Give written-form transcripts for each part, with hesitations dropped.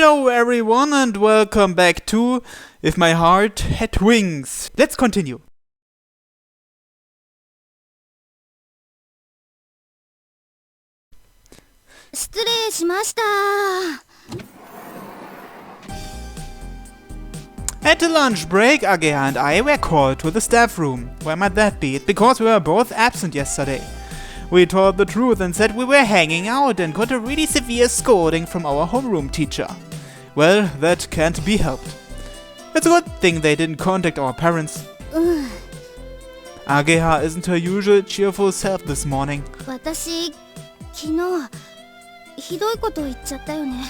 Hello everyone and welcome back to If My Heart Had Wings. Let's continue. At the lunch break, Ageha and I were called to the staff room. Why might that be? It's because we were both absent yesterday. We told the truth and said we were hanging out and got a really severe scolding from our homeroom teacher. Well, that can't be helped. It's a good thing they didn't contact our parents. Ageha isn't her usual cheerful self this morning. 私、昨日ひどいこと言っちゃったよね。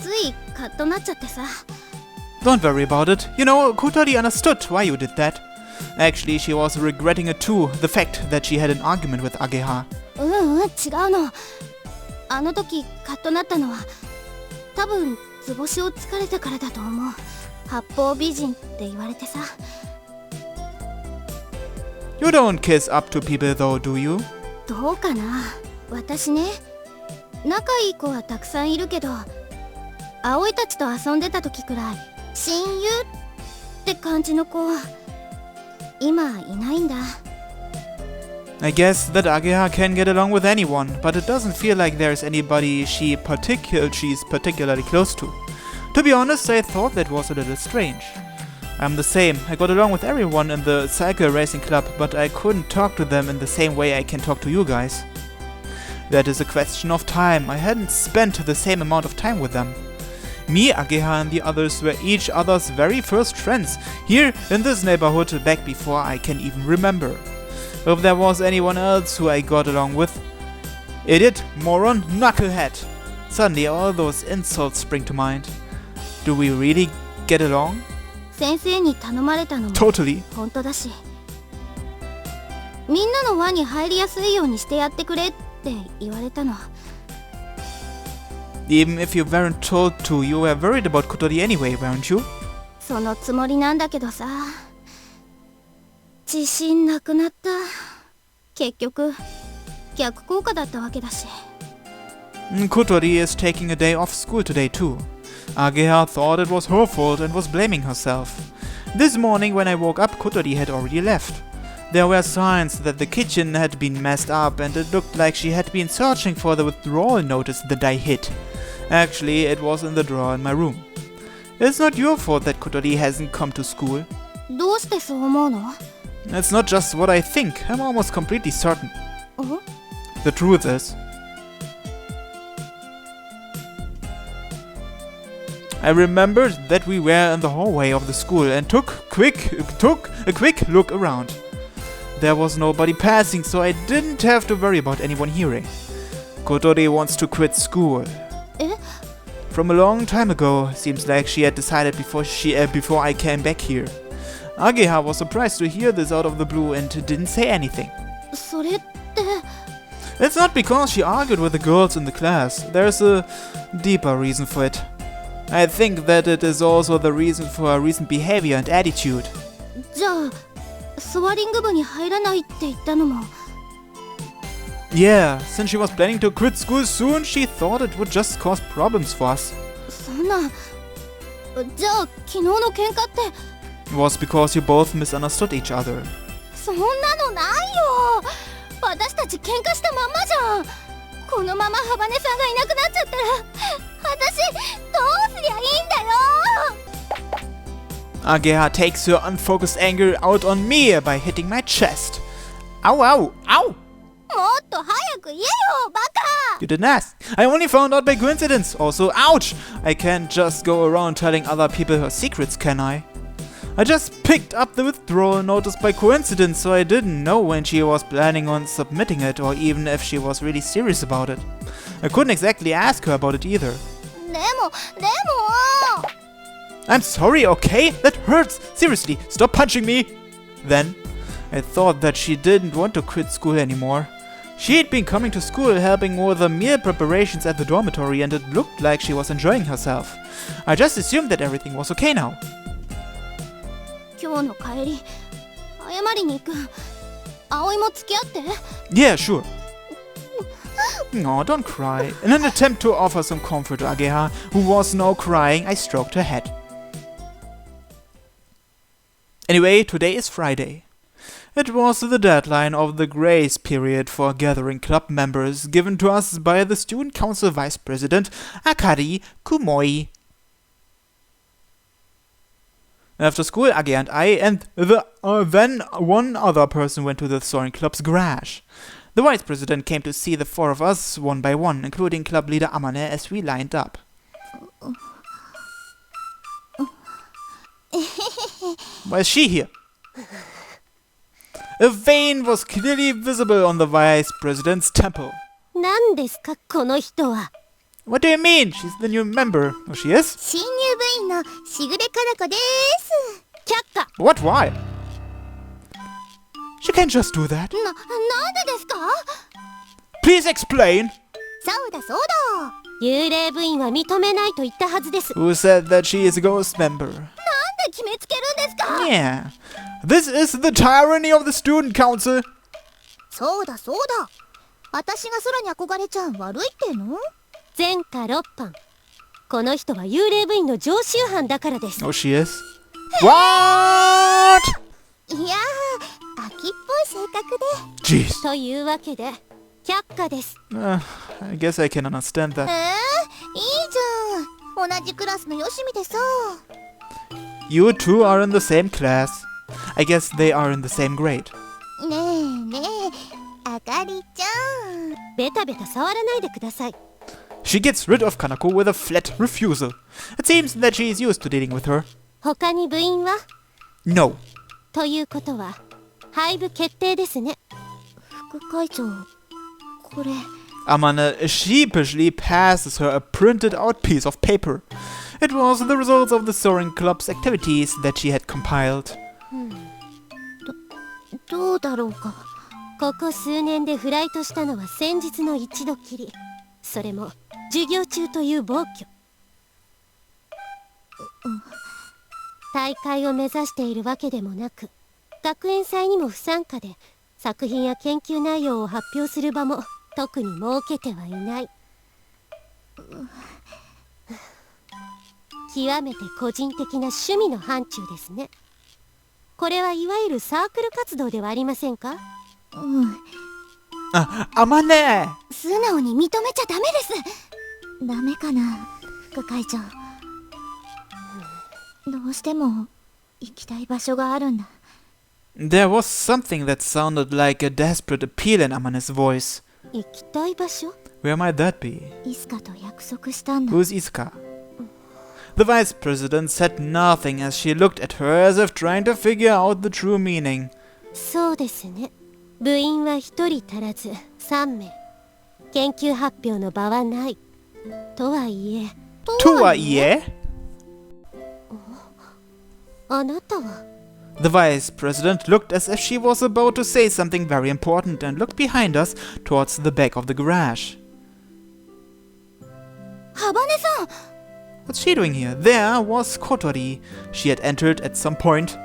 ついカッとなっちゃってさ。Don't worry about it. You know, Kotori understood why you did that. Actually, she was regretting it too, the fact that she had an argument with Ageha. 違うの。あの時カッとなったのは多分図星を疲れたからだと思う。八方美人って言われてさ。You don't kiss up to people though, do you? どうかな。私ね、仲いい子はたくさんいるけど、葵たちと遊んでた時くらい親友って感じの子は今いないんだ。I guess that Ageha can get along with anyone, but it doesn't feel like there's anybody she's particularly close to. To be honest, I thought that was a little strange. I'm the same. I got along with everyone in the cycle racing club, but I couldn't talk to them in the same way I can talk to you guys. That is a question of time. I hadn't spent the same amount of time with them. Me, Ageha and the others were each other's very first friends, here in this neighborhood back before I can even remember. If there was anyone else who I got along with, idiot, moron, knucklehead. Suddenly all those insults spring to mind. Do we really get along? 先生に頼まれたのも Totally. 本当だし、みんなの輪に入りやすいようにしてやってくれって言われたの。Even if you weren't told to, you were worried about Kotori anyway, weren't you? そのつもりなんだけどさ、自信なくなった。結局逆効果だったわけだし。Kotori is taking a day off school today too. Ageha thought it was her fault and was blaming herself. This morning when I woke up, Kotori had already left. There were signs that the kitchen had been messed up and it looked like she had been searching for the withdrawal notice that I hid. Actually, it was in the drawer in my room. It's not your fault that Kotori hasn't come to school. どうしてそう思うの？ It's not just what I think, I'm almost completely certain. The truth is, I remembered that we were in the hallway of the school and took a quick look around. There was nobody passing, so I didn't have to worry about anyone hearing. Kotori wants to quit school. From a long time ago, seems like she had decided before I came back here. Ageha was surprised to hear this out of the blue and didn't say anything. それって It's not because she argued with the girls in the class. There's a deeper reason for it. I think that it is also the reason for her recent behavior and attitude. じゃあスワリング部に入らないって言ったのも。 Yeah, since she was planning to quit school soon, she thought it would just cause problems for us. そんな。じゃあ昨日の喧嘩って。 It was because you both misunderstood each other. そんなのないよ。私たち喧嘩したまんまじゃん。このままハバネさんがいなくなっちゃったら私どうすりゃいいんだよ。 Ageha takes her unfocused anger out on me by hitting my chest. Ow, ow, ow! もっと早く言えよ、バカ！ You didn't ask. I only found out by coincidence. Also, ouch! I can't just go around telling other people her secrets, can I? I just picked up the withdrawal notice by coincidence, so I didn't know when she was planning on submitting it or even if she was really serious about it. I couldn't exactly ask her about it either. でも I'm sorry, okay? That hurts! Seriously, stop punching me! Then, I thought that she didn't want to quit school anymore. She had been coming to school helping with the meal preparations at the dormitory and it looked like she was enjoying herself. I just assumed that everything was okay now. 今日の帰り謝りに行く。葵も付き合って。 Yeah, sure. No, don't cry. In an attempt to offer some comfort to Ageha, who was now crying, I stroked her head. Anyway, today is Friday. It was the deadline of the grace period for gathering club members given to us by the Student Council Vice President Akari Kumoi. After school, Age and I and then one other person went to the Soaring Club's garage. The Vice President came to see the four of us one by one, including club leader Amane, as we lined up. Why is she here? A vein was clearly visible on the Vice President's temple. 何ですかこの人は。 What do you mean? She's the new member. Oh, she is? 新入部員のしぐれかなこです。却下。 What? Why? She can't just do that. なんでですか？ Please explain. そうだそうだ。幽霊部員は認めないと言ったはずです。 Who said that she is a ghost member? なんで決めつけるんですか？ Yeah. This is the tyranny of the student council. そうだそうだ。私が空に憧れちゃ悪いっての？前科6犯。この人は幽霊部員の常習犯だからです。 Oh, she is? What? いやー、秋っぽい性格で。Jeez. というわけで、却下です。I guess I can understand that. いいじゃん。同じクラスのよしみでさ。 You two are in the same class. I guess they are in the same grade. ねえねえ、あかりちゃん。ベタベタ触らないでください。 She gets rid of Kanako with a flat refusal. It seems that she is used to dealing with her. 他に部員は？ No. ということは、廃部決定ですね。副会長、これ。 Amane sheepishly passes her a printed out piece of paper. It was the results of the Soaring Club's activities that she had compiled. どうだろうか。ここ数年でフライトしたのは先日の一度きり。それも授業中という暴挙。大会を目指しているわけでもなく、学園祭にも不参加で作品や研究内容を発表する場も特に設けてはいない。極めて個人的な趣味の範疇ですね。これはいわゆるサークル活動ではありませんか？Amane! 素直に認めちゃダメです。ダメかな、副会長。どうしても行きたい場所があるんだ。There was something that sounded like a desperate appeal in Amane's voice. 行きたい場所？ Where might that be? イスカと約束したんだ。 Who's Iska? The Vice President said nothing as she looked at her as if trying to figure out the true meaning. そうですね。部員は一人足らず3名。研究発表の場はない。とはいえ。とはいえ? あなたは？ The Vice President looked as if she was about to say something very important and looked behind us towards the back of the garage. ハバネさん。 What's she doing here? There was Kotori. She had entered at some point.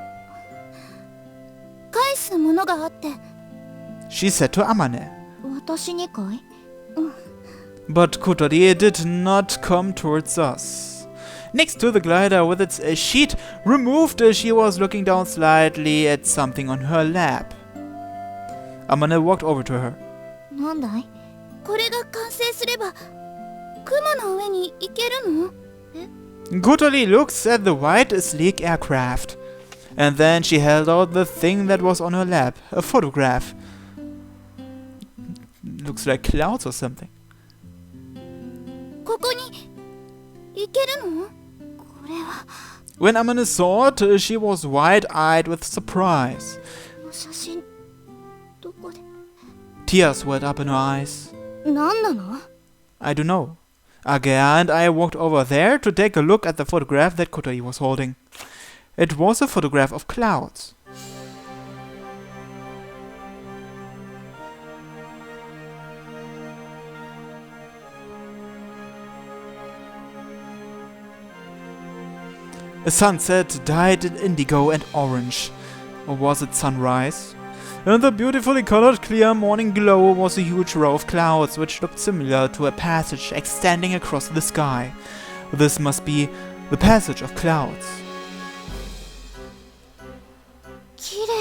返すものがあって。 She said to Amane. 私にかい？ But Kotori did not come towards us. Next to the glider with its sheet removed, she was looking down slightly at something on her lap. Amane walked over to her. なんだい？これが完成すれば雲の上に行けるの？ Kotori looks at the white sleek aircraft. And then she held out the thing that was on her lap, a photograph. Looks like clouds or something. ここに行けるの？これは。 When Amane saw it, she was wide-eyed with surprise. この写真どこで？ Tears welled up in her eyes. 何なの？ I don't know. Agea and I walked over there to take a look at the photograph that Kotori was holding. It was a photograph of clouds. A sunset dyed in indigo and orange. Or was it sunrise? In the beautifully colored clear morning glow was a huge row of clouds which looked similar to a passage extending across the sky. This must be the passage of clouds. 綺麗。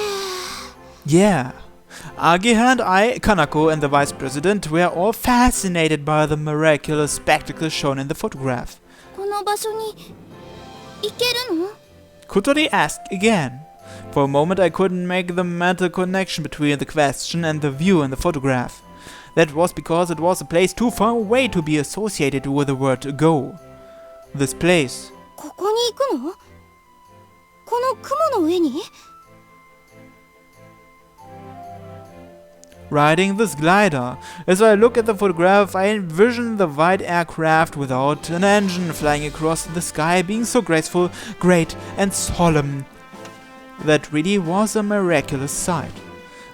Yeah. Ageha and I, Kanako and the vice president were all fascinated by the miraculous spectacle shown in the photograph. この場所に行けるの？ Kotori asked again. For a moment I couldn't make the mental connection between the question and the view in the photograph. That was because it was a place too far away to be associated with the word go. This place. ここに行くの？この雲の上に？ Riding this glider. As I look at the photograph, I envision the white aircraft without an engine flying across the sky, being so graceful, great, and solemn. That really was a miraculous sight.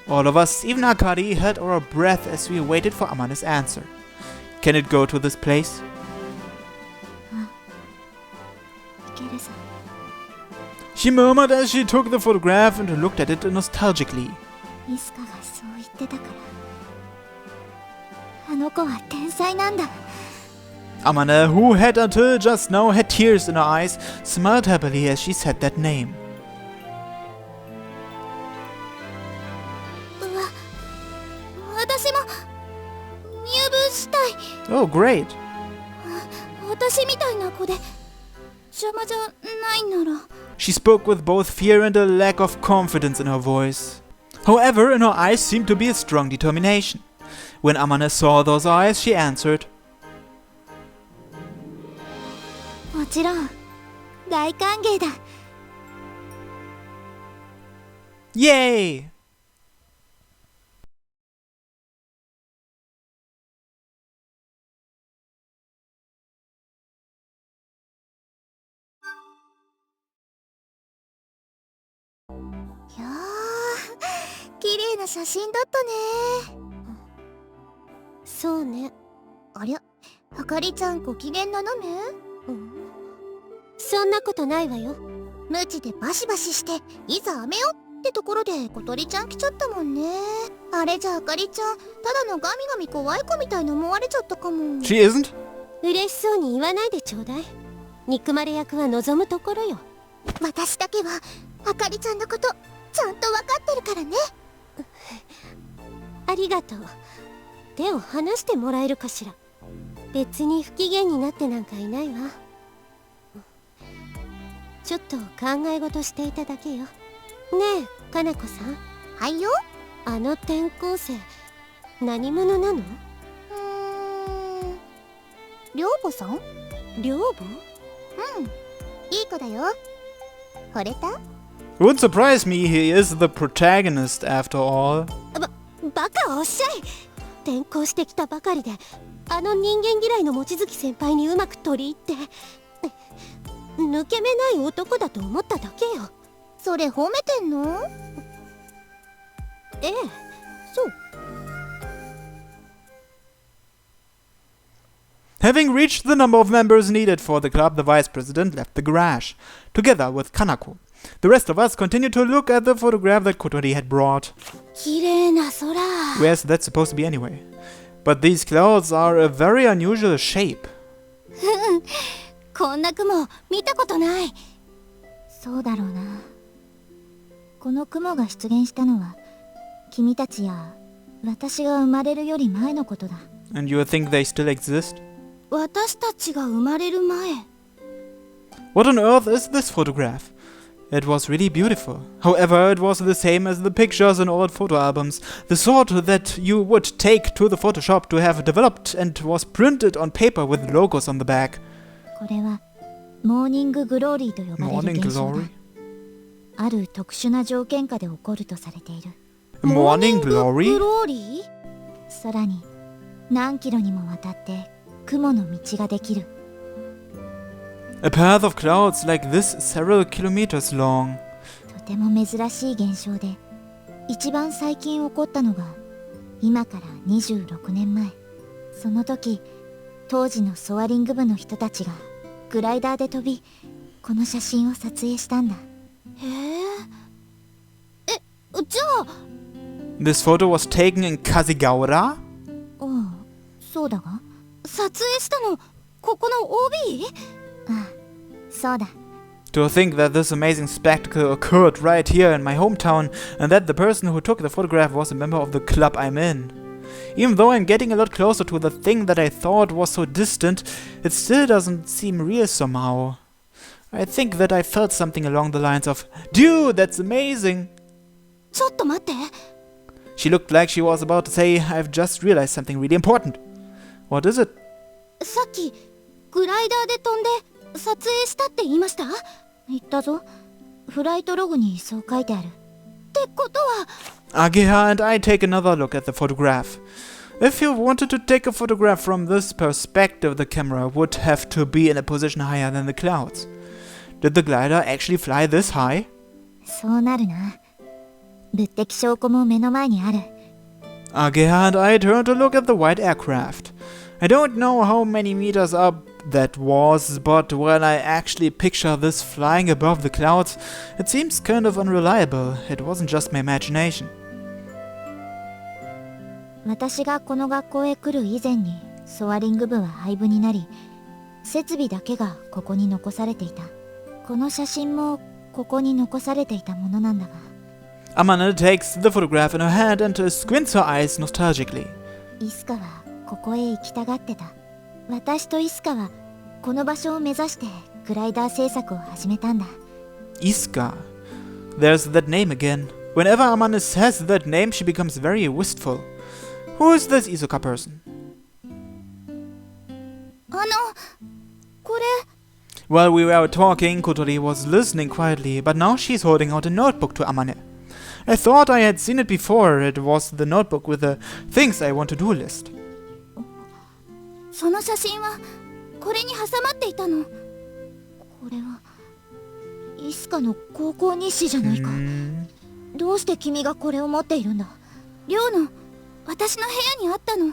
All of us, even Akari, held our breath as we waited for Amane's answer. Can it go to this place? 行けるさ。 She murmured as she took the photograph and looked at it nostalgically. ミスカがそう言ってたから。あの子は天才なんだ。 Amane, who had until just now had tears in her eyes, smiled happily as she said that name. 私も入部したい。 Oh, great. 私みたいな子で邪魔じゃないなら。 She spoke with both fear and a lack of confidence in her voice. However, in her eyes seemed to be a strong determination. When Amane saw those eyes, she answered, もちろん大歓迎だ。 Yay!いやー、綺麗な写真だったね。そうね。ありゃ、あかりちゃんご機嫌斜め？そんなことないわよ。無知でバシバシしていざ雨よってところで小鳥ちゃん来ちゃったもんね。あれじゃあかりちゃんただのガミガミ怖い子みたいに思われちゃったかも。 She isn't? 嬉しそうに言わないでちょうだい。憎まれ役は望むところよ。私だけはあかりちゃんのことちゃんと分かってるからね。ありがとう。手を離してもらえるかしら。別に不機嫌になってなんかいないわ。ちょっと考え事していただけよ。ねえ、かなこさん。はいよ。あの転校生何者なの？寮母さん？寮母？うん、いい子だよ。惚れた？ Would surprise me, he is the protagonist after all. バカをおっしゃい。転校してきたばかりであの人間嫌いの望月先輩にうまく取り入って抜け目ない男だと思っただけよ。それ褒めてんの？ええ、そう。 Having reached the number of members needed for the club, the vice president left the garage, together with Kanako. The rest of us continued to look at the photograph that Kotori had brought. 綺麗な空。 Where's that supposed to be anyway? But these clouds are a very unusual shape. こんな雲見たことない。そうだろうな。この雲が出現したのは君たちや私が生まれるより前のことだ。 And you think they still exist? 私たちが生まれる前。 What on earth is this photograph? It was really beautiful. However, it was the same as the pictures in old photo albums, the sort that you would take to the Photoshop to have developed and was printed on paper with logos on the back. これはモーニンググローリーと呼ばれる現象だ。ある特殊な条件下で起こるとされている。Morning glory? グローリー？空に何キロにもわたって雲の道ができる。 A path of clouds like this several kilometers long. とても珍しい現象で、一番最近起こったのが今から26年前。その時、当時のソアリング部の人たちがグライダーで飛び、この写真を撮影したんだ。へえ。じゃあ This photo was taken in Kazigaura? ああ、そうだが。撮影したの、ここの OB？ ああ、そうだ。To think that this amazing spectacle occurred right here in my hometown and that the person who took the photograph was a member of the club I'm in. Even though I'm getting a lot closer to the thing that I thought was so distant, it still doesn't seem real somehow. I think that I felt something along the lines of, "Dude, that's amazing!" ちょっと待って。She looked like she was about to say, "I've just realized something really important." What is it? さっき、グライダーで飛んで撮影したって言いました？言ったぞ。フライトログにそう書いてある。ってことは、Ageha and I take another look at the photograph. If you wanted to take a photograph from this perspective, the camera would have to be in a position higher than the clouds. Did the glider actually fly this high? そうなるな。物的証拠も目の前にある。Ageha and I turned to look at the white aircraft. I don't know how many meters up that was, but when I actually picture this flying above the clouds, it seems kind of unreliable. It wasn't just my imagination. 私がこの学校へ来る以前にソアリング部は廃部になり、設備だけがここに残されていた。この写真もここに残されていたものなんだが。Amane takes the photograph in her hand and squints her eyes nostalgically. イスカはここへ行きたがってた。私とイスカはこの場所を目指してグライダー制作を始めたんだ。Iska. There's that name again. Whenever Amane says that name, she becomes very wistful. Who is this Isoka person? これ。While we were talking, Kotori was listening quietly, but now she's holding out a notebook to Amane. I thought I had seen it before. It was the notebook with the things I want to do list. その写真はこれに挟まっていたの。これはイスカの高校日誌じゃないか。どうして君がこれを持っているんだ？寮の私の部屋にあったの。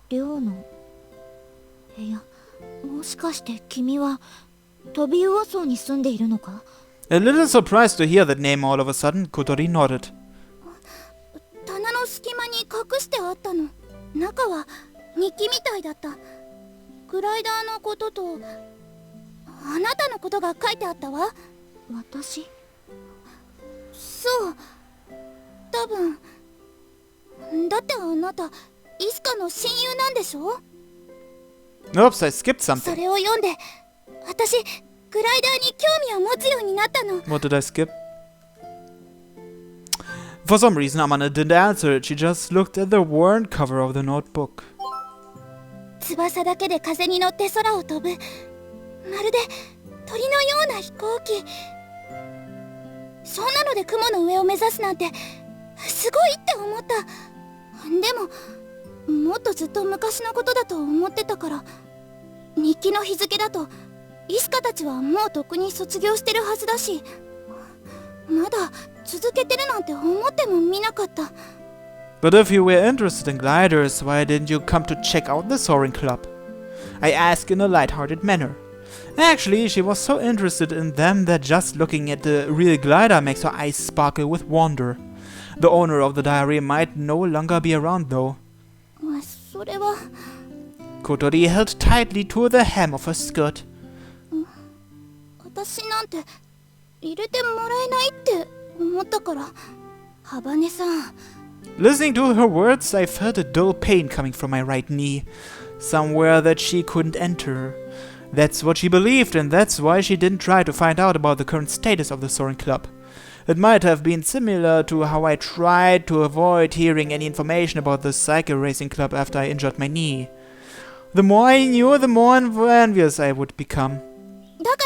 寮の部屋。もしかして君はトビウオ層に住んでいるのか？ A little surprised to hear that name all of a sudden, Kotori nodded. 棚の隙間に隠してあったの。中は日記みたいだった。グライダーのこととあなたのことが書いてあったわ。私？そう、多分。だってあなたイスカの親友なんでしょ？ Oops, I skipped something. それを読んで私グライダーに興味を持つようになったの。 What did I skip? For some reason, Amane didn't answer it. She just looked at the worn cover of the notebook. 翼だけで風に乗って空を飛ぶ、まるで鳥のような飛行機。そんなので雲の上を目指すなんてすごいって思った。でももっとずっと昔のことだと思ってたから。日記の日付だとイスカたちはもうとっくに卒業してるはずだし、まだ続けてるなんて思ってもみなかった。But if you were interested in gliders, why didn't you come to check out the soaring club? I asked in a light-hearted manner. Actually, she was so interested in them that just looking at the real glider makes her eyes sparkle with wonder. The owner of the diary might no longer be around, though. それは Kotori held tightly to the hem of her skirt. 私なんて入れてもらえないって思ったから。幅根さん。Listening to her words, I felt a dull pain coming from my right knee, somewhere that she couldn't enter. That's what she believed, and that's why she didn't try to find out about the current status of the soaring club. It might have been similar to how I tried to avoid hearing any information about the cycle racing club after I injured my knee. The more I knew, the more envious I would become. だか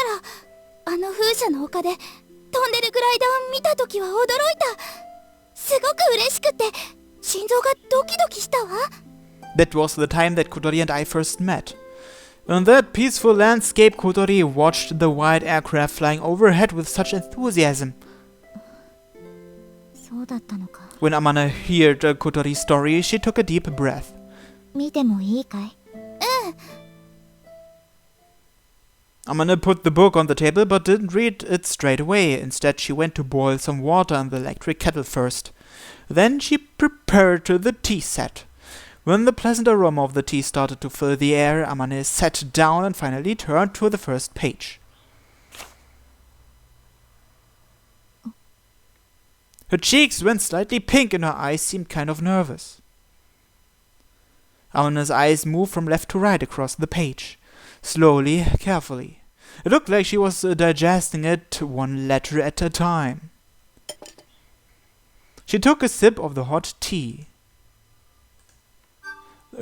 らあの風車の丘で飛んでるグライダーを見たときは驚いた。すごく嬉しくて心臓がドキドキしたわ。 That was the time that Kotori and I first met. On that peaceful landscape, Kotori watched the white aircraft flying overhead with such enthusiasm. そうだったのか。 When Amane heard Kotori's story, she took a deep breath. 見てもいいかい？ Amane put the book on the table but didn't read it straight away. Instead, she went to boil some water in the electric kettle first. Then she prepared the tea set. When the pleasant aroma of the tea started to fill the air, Amane sat down and finally turned to the first page. Her cheeks went slightly pink and her eyes seemed kind of nervous. Amane's eyes moved from left to right across the page, slowly, carefully. It looked like she was digesting it one letter at a time. She took a sip of the hot tea.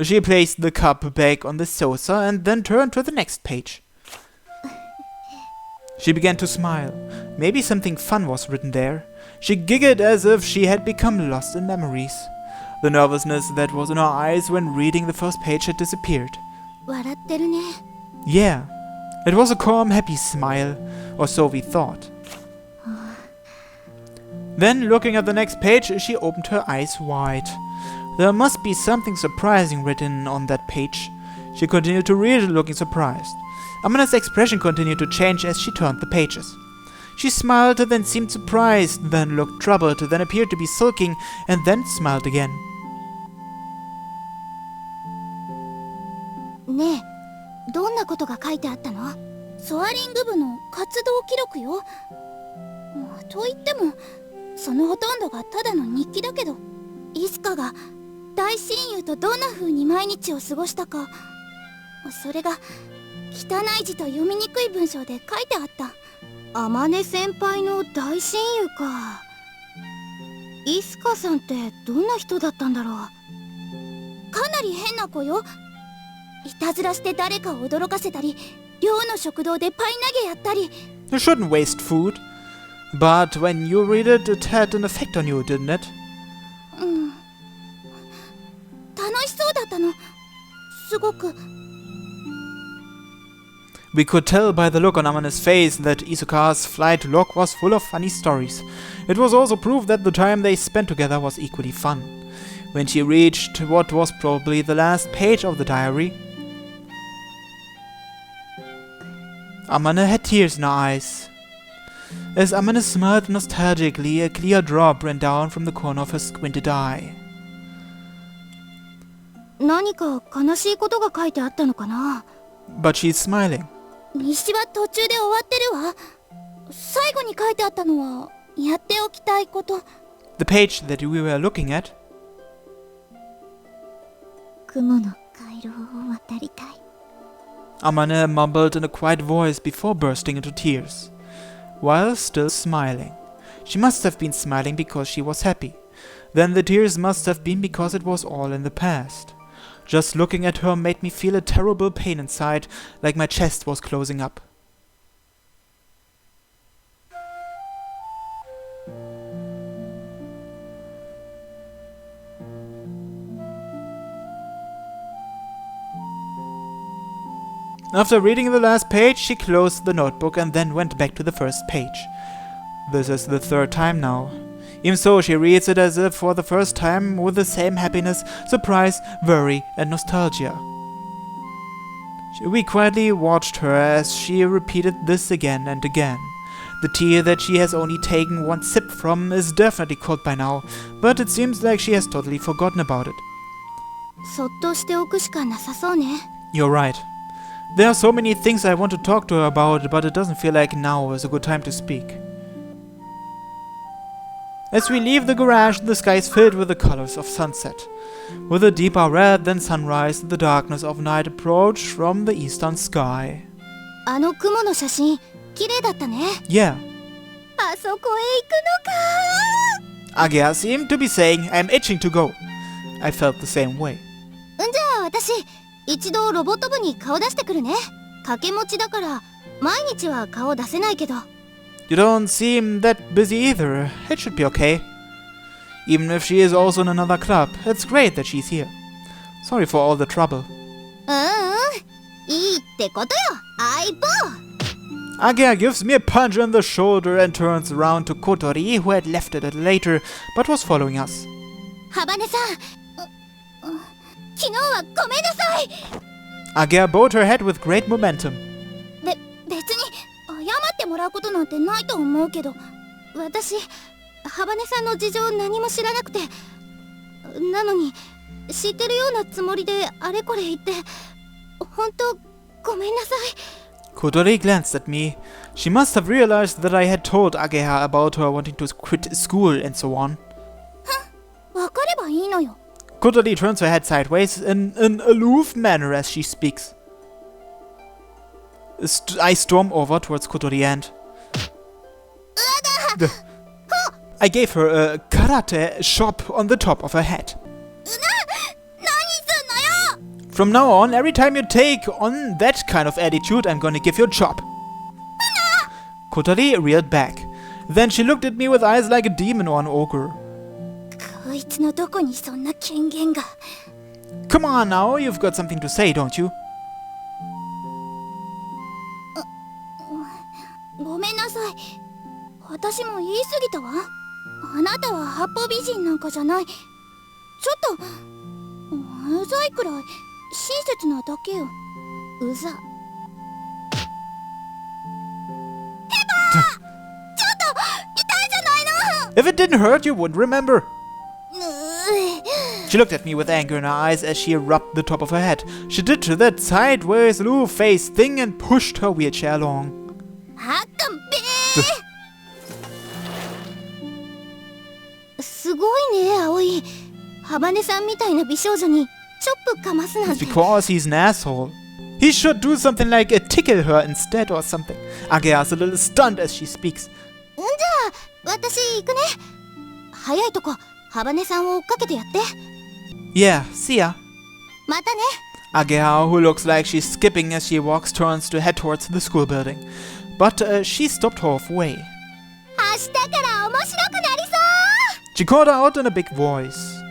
She placed the cup back on the saucer and then turned to the next page. She began to smile. Maybe something fun was written there. She giggled as if she had become lost in memories. The nervousness that was in her eyes when reading the first page had disappeared. 笑ってるね。 Yeah, it was a calm, happy smile, or so we thought. Then, looking at the next page, she opened her eyes wide. There must be something surprising written on that page. She continued to read, looking surprised. Amane's expression continued to change as she turned the pages. She smiled, then seemed surprised, then looked troubled, then appeared to be sulking, and then smiled again. ねえ、どんなことが書いてあったの？ソアリング部の活動記録よ。と言っても、そのほとんどがただの日記だけど、イスカが大親友とどんな風に毎日を過ごしたか、それが汚い字と読みにくい文章で書いてあった。天音先輩の大親友か。イスカさんってどんな人だったんだろう。かなり変な子よ。いたずらして誰かを驚かせたり、寮の食堂でパイ投げやったり。You shouldn't waste food. But when you read it, it had an effect on you, didn't it? うん。楽しそうだったの。すごく。We could tell by the look on Amane's face that Isuka's flight log was full of funny stories. It was also proof that the time they spent together was equally fun. When she reached what was probably the last page of the diary, Amane had tears in her eyes. As Amane smiled nostalgically, a clear drop ran down from the corner of her squinted eye. 何か悲しいことが書いてあったのかな。 But she's smiling. 西は途中で終わってるわ。最後に書いてあったのはやっておきたいこと。The page that we were looking at. 雲の回廊を渡りたい。 Amane mumbled in a quiet voice before bursting into tears, while still smiling. She must have been smiling because she was happy. Then the tears must have been because it was all in the past. Just looking at her made me feel a terrible pain inside, like my chest was closing up. After reading the last page, she closed the notebook and then went back to the first page. This is the third time now. Even so, she reads it as if for the first time with the same happiness, surprise, worry, and nostalgia. We quietly watched her as she repeated this again and again. The tea that she has only taken one sip from is definitely cold by now, but it seems like she has totally forgotten about it. そっとしておくしかなさそうね。 You're right. There are so many things I want to talk to her about, but it doesn't feel like now is a good time to speak. As we leave the garage, the sky is filled with the colors of sunset. With a deeper red than sunrise, the darkness of night approached from the eastern sky. あの雲の写真、綺麗だったね。 Yeah. あそこへ行くのか。 Agea seemed to be saying, I'm itching to go. I felt the same way. じゃあ私、一度ロボット部に顔出してくるね。掛け持ちだから、毎日は顔出せないけど。 You don't seem that busy either. It should be okay. Even if she is also in another club, it's great that she's here. Sorry for all the trouble. いいってことよ、相棒。 Agea gives me a punch on the shoulder and turns around to Kotori, who had left a little later, but was following us. ハバネさん、昨日はごめんなさい。 Agea bowed her head with great momentum. 別に謝ってもらうことなんてないと思うけど、私ハバネさんの事情何も知らなくて、なのに知ってるようなつもりであれこれ言って、本当ごめんなさい。 Kotori glanced at me. She must have realized that I had told Ageha about her wanting to quit school and so on. わかればいいのよ。 Kotori turns her head sideways in an aloof manner as she speaks. I storm over towards Kotori and I gave her a karate chop on the top of her head. From now on, every time you take on that kind of attitude, I'm gonna give you a chop. Kotori reeled back. Then she looked at me with eyes like a demon or an ogre. こいつのどこにそんな権限が。 Come on now, you've got something to say, don't you? ごめんなさい。私も言い過ぎたわ。あなたは八方美人なんかじゃない。ちょっとうざいくらい親切なだけよ。うざ。ヘバー、ちょっと痛いじゃないの。 If it didn't hurt, you wouldn't remember. She looked at me with anger in her eyes as she rubbed the top of her head. She did that sideways aloof face thing and pushed her wheelchair along. あかんべー。すごいね、葵。ハバネさんみたいな美少女にチョップかますなん It's て。 because he's an asshole. He should do something like tickle her instead or something. Ageha's a little stunned as she speaks. じゃあ私行くね。早いとこハバネさんを追っかけてやって。 Yeah, see ya. またね。 Ageha, who looks like she's skipping as she walks, turns to head towards the school building. But she stopped halfway. 明日から面白くなりそう。 She called out in a big voice.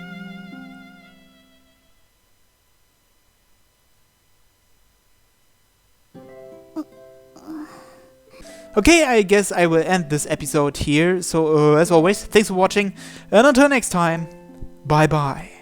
Okay, I guess I will end this episode here. So, as always, thanks for watching. And until next time, bye bye.